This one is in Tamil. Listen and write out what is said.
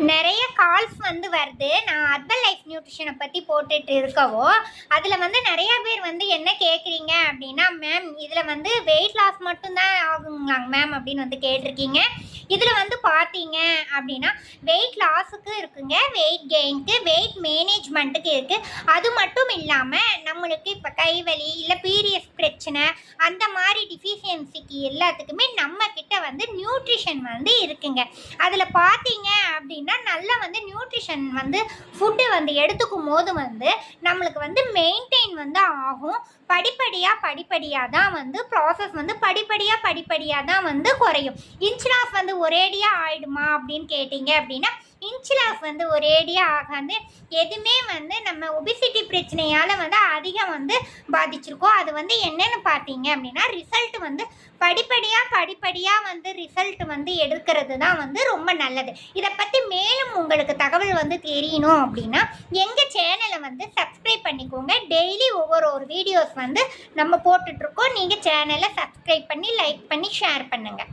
நிறைய கால்ஸ் வந்து வருது. நான் அர்பன் லைஃப் நியூட்ரிஷனை பற்றி போட்டுட்டு இருக்கவோ அதில் வந்து நிறையா பேர் வந்து என்ன கேட்குறீங்க அப்படின்னா, மேம் இதில் வந்து வெயிட் லாஸ் மட்டும்தான் ஆகுங்களாங்க மேம் அப்படின்னு வந்து கேட்டிருக்கீங்க. இதில் வந்து பார்த்தீங்க அப்படின்னா வெயிட் லாஸுக்கு இருக்குங்க, வெயிட் கெயினுக்கு, வெயிட் மேனேஜ்மெண்ட்டுக்கு இருக்குது. அது மட்டும் இல்லாமல் நம்மளுக்கு இப்போ கைவலி இல்லை பீரியட்ஸ் பிரச்சனை அந்த மாதிரி டிஃபிஷியன்சிக்கு எல்லாத்துக்குமே நம்மக்கிட்ட வந்து நியூட்ரிஷன் வந்து இருக்குங்க. அதில் பார்த்தீங்க அப்படின்னா நல்லா வந்து நியூட்ரிஷன் வந்து ஃபுட்டு வந்து எடுத்துக்கும் போது வந்து நம்மளுக்கு வந்து மெயின்டைன் வந்து ஆகும். படிப்படியாக தான் வந்து ப்ராசஸ் வந்து படிப்படியாக தான் வந்து குறையும். இன்ச் லாஸ் வந்து ஒரேடியாக ஆயிடுமா அப்படின்னு கேட்டிங்க அப்படின்னா இன்ச் லாஸ் வந்து ஒரேடியாக ஆகாது. எதுவுமே வந்து நம்ம ஒபிசிட்டி பிரச்சனையால் வந்து அதிகம் வந்து பாதிச்சிருக்கோம். அது வந்து என்னென்னு பார்த்தீங்க அப்படின்னா ரிசல்ட் வந்து படிப்படியாக வந்து ரிசல்ட் வந்து எடுக்கிறது தான் வந்து ரொம்ப நல்லது. இதை பற்றி மேலும் உங்களுக்கு தகவல் வந்து தெரியணும் அப்படின்னா எங்கள் சேனலை வந்து சப்ஸ்கிரைப் பண்ணிக்கோங்க. டெய்லி ஒவ்வொரு வீடியோஸ் வந்து நம்ம போட்டுட்ருக்கோம். நீங்கள் சேனலை சப்ஸ்கிரைப் பண்ணி லைக் பண்ணி ஷேர் பண்ணுங்கள்.